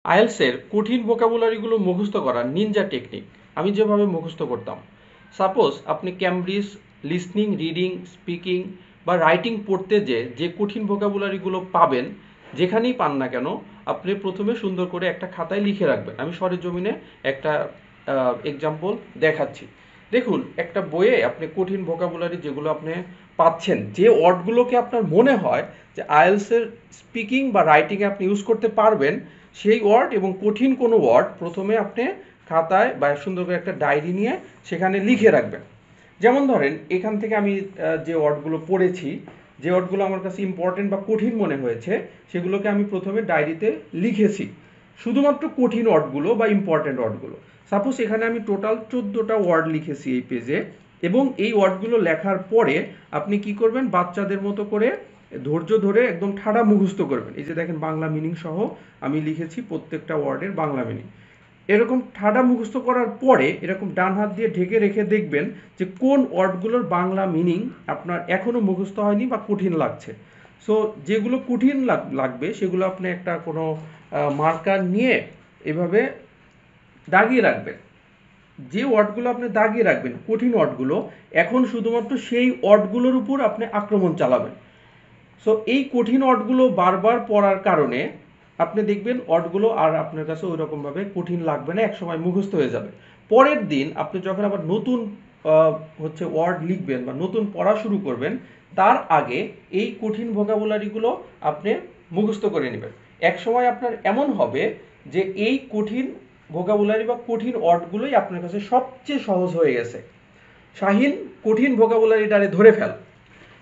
আইএলসের কঠিন ভোকাবুলারিগুলো মুখস্থ করার নিনজা টেকনিক আমি যেভাবে মুখস্থ করতাম। সাপোজ আপনি ক্যামব্রিজ লিসনিং, রিডিং, স্পিকিং বা রাইটিং পড়তে যে কঠিন ভোকাবুলারিগুলো পাবেন, যেখানেই পান না কেন আপনি প্রথমে সুন্দর করে একটা খাতায় লিখে রাখবেন। আমি সরেজমিনে একটা এক্সাম্পল দেখাচ্ছি। দেখুন, একটা বইয়ে আপনি কঠিন ভোকাবুলারি যেগুলো আপনি পাচ্ছেন, যে ওয়ার্ডগুলোকে আপনার মনে হয় যে আইএলসের স্পিকিং বা রাইটিংয়ে আপনি ইউজ করতে পারবেন, সেই ওয়ার্ড এবং কঠিন কোনো ওয়ার্ড প্রথমে আপনি খাতায় বা সুন্দর করে একটা ডায়েরি নিয়ে সেখানে লিখে রাখবেন। যেমন ধরেন, এখান থেকে আমি যে ওয়ার্ডগুলো পড়েছি, যে ওয়ার্ডগুলো আমার কাছে ইম্পর্টেন্ট বা কঠিন মনে হয়েছে, সেগুলোকে আমি প্রথমে ডায়েরিতে লিখেছি, শুধুমাত্র কঠিন ওয়ার্ডগুলো বা ইম্পর্টেন্ট ওয়ার্ডগুলো। সাপোজ এখানে আমি টোটাল 14টা ওয়ার্ড লিখেছি এই পেজে, এবং এই ওয়ার্ডগুলো লেখার পরে আপনি কি করবেন, বাচ্চাদের মতো করে ধৈর্য ধরে একদম ঠাড়া মুখস্থ করবেন। এই যে দেখেন, বাংলা মিনিং সহ আমি লিখেছি প্রত্যেকটা ওয়ার্ডের বাংলা মিনিং। এরকম ঠাডা মুখস্থ করার পরে এরকম ডান হাত দিয়ে ঢেকে রেখে দেখবেন যে কোন ওয়ার্ডগুলোর বাংলা মিনিং আপনার এখনও মুখস্থ হয়নি বা কঠিন লাগছে। সো যেগুলো কঠিন লাগবে সেগুলো আপনি একটা কোনো মার্কার নিয়ে এভাবে দাগিয়ে রাখবেন। যে ওয়ার্ডগুলো আপনি দাগিয়ে রাখবেন, কঠিন ওয়ার্ডগুলো, এখন শুধুমাত্র সেই ওয়ার্ডগুলোর উপর আপনি আক্রমণ চালাবেন। সো এই কঠিন ওয়ার্ডগুলো বারবার পড়ার কারণে আপনি দেখবেন ওয়ার্ডগুলো আর আপনার কাছে ওই রকমভাবে কঠিন লাগবে না, একসময় মুখস্থ হয়ে যাবে। পরের দিন আপনি যখন আবার নতুন ওয়ার্ড লিখবেন বা নতুন পড়া শুরু করবেন, তার আগে এই কঠিন ভোকাবুলারিগুলো আপনি মুখস্থ করে নেবেন। একসময় আপনার এমন হবে যে এই কঠিন ভোকাবুলারি বা কঠিন ওয়ার্ডগুলোই আপনার কাছে সবচেয়ে সহজ হয়ে গেছে। শাহিন, কঠিন ভোকাবুলারিটারে ধরে ফেল।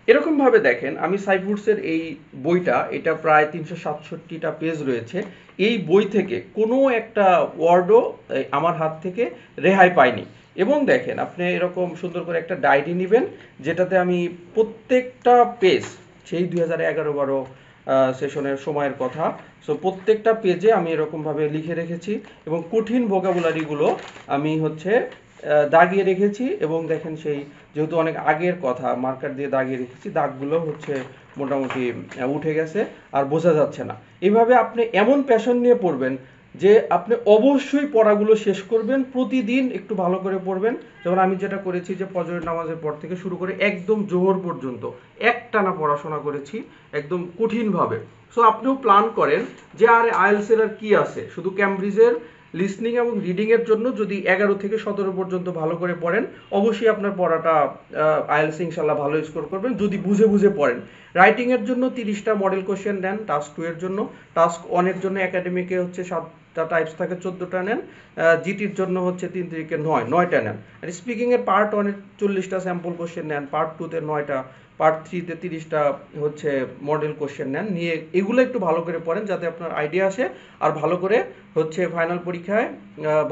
এরকমভাবে দেখেন, আমি সাইফুডসের এই বইটা, এটা প্রায় 367টা পেজ রয়েছে। এই বই থেকে কোনো একটা ওয়ার্ডও আমার হাত থেকে রেহাই পাইনি। এবং দেখেন, আপনি এরকম সুন্দর করে একটা ডায়েরি নেবেন, যেটাতে আমি প্রত্যেকটা পেজ, সেই 2011-12 সেশনের সময়ের কথা, সো প্রত্যেকটা পেজে আমি এরকমভাবে লিখে রেখেছি এবং কঠিন ভোকাবুলারিগুলো আমি দাগিয়ে রেখেছি। এবং দেখেন, সেই যেহেতু অনেক আগের কথা, মার্কার দিয়ে দাগিয়ে রেখেছি, দাগগুলো মোটামুটি উঠে গেছে, আর বোঝা যাচ্ছে না। এইভাবে আপনি এমন প্যাশন নিয়ে পড়বেন যে আপনি অবশ্যই পড়াগুলো শেষ করবেন, প্রতিদিন একটু ভালো করে পড়বেন। যেমন আমি যেটা করেছি যে ফজরের নামাজের পর থেকে শুরু করে একদম জোহর পর্যন্ত একটানা পড়াশোনা করেছি, একদম কঠিনভাবে। সো আপনিও প্ল্যান করেন যে আর আইএলসের আর কি আছে, শুধু ক্যামব্রিজের লিসনিং এবং রিডিংয়ের জন্য যদি 11 থেকে 17 পর্যন্ত ভালো করে পড়েন, অবশ্যই আপনার পড়াটা আইএলস ইনশাল্লাহ ভালো স্কোর করবেন যদি বুঝে বুঝে পড়েন। রাইটিংয়ের জন্য 30টা মডেল কোশ্চেন নেন টাস্ক 2 এর জন্য, টাস্ক 1 এর জন্য একাডেমিকে 7টা টাইপস থাকে, 14টা নেন, জিটির জন্য 3 থেকে 9টা নেন। আর স্পিকিংয়ের পার্ট 1 এর 40টা স্যাম্পল কোশ্চেন নেন, পার্ট 2-তে 9টা, পার্ট 3-তে 30টা মডেল কোশ্চেন নেন, নিয়ে এগুলো একটু ভালো করে পড়েন যাতে আপনার আইডিয়া আসে আর ভালো করে ফাইনাল পরীক্ষায়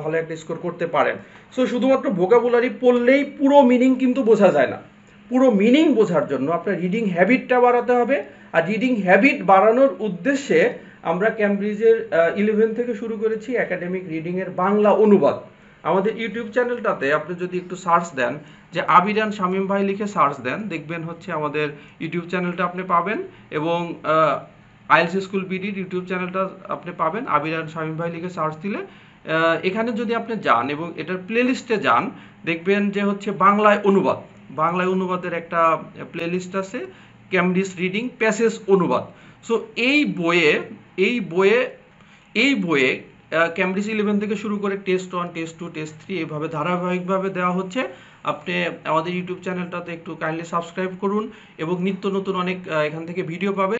ভালো একটা স্কোর করতে পারেন। সো শুধুমাত্র ভোকাবুলারি পড়লেই পুরো মিনিং কিন্তু বোঝা যায় না। পুরো মিনিং বোঝার জন্য আপনার রিডিং হ্যাবিটটা বাড়াতে হবে। আর রিডিং হ্যাবিট বাড়ানোর উদ্দেশ্যে আমরা ক্যামব্রিজের 11 থেকে শুরু করেছি একাডেমিক রিডিংয়ের বাংলা অনুবাদ। আমাদের ইউটিউব চ্যানেলটাতে আপনি যদি একটু সার্চ দেন, যে আবিরান শামীম ভাই লিখে সার্চ দেন, দেখবেন আমাদের ইউটিউব চ্যানেলটা আপনি পাবেন। এবং আইএলস স্কুল বিডির ইউটিউব চ্যানেলটা আপনি পাবেন, আবিরান শামীম ভাই লিখে সার্চ দিলে। এখানে যদি আপনি যান এবং এটার প্লেলিস্টে যান, দেখবেন যে বাংলায় অনুবাদ, বাংলায় অনুবাদের একটা প্লেলিস্ট আছে, ক্যামব্রিজ রিডিং প্যাসেজ অনুবাদ। সো এই বইয়ে ক্যামব্রিজ 11 থেকে শুরু করে টেস্ট 1, টেস্ট 2, টেস্ট 3 এইভাবে ধারাবাহিকভাবে দেওয়া হচ্ছে। আপনি আমাদের ইউটিউব চ্যানেলটাতে একটু কাইন্ডলি সাবস্ক্রাইব করুন এবং নিত্য নতুন অনেক এখান থেকে ভিডিও পাবেন।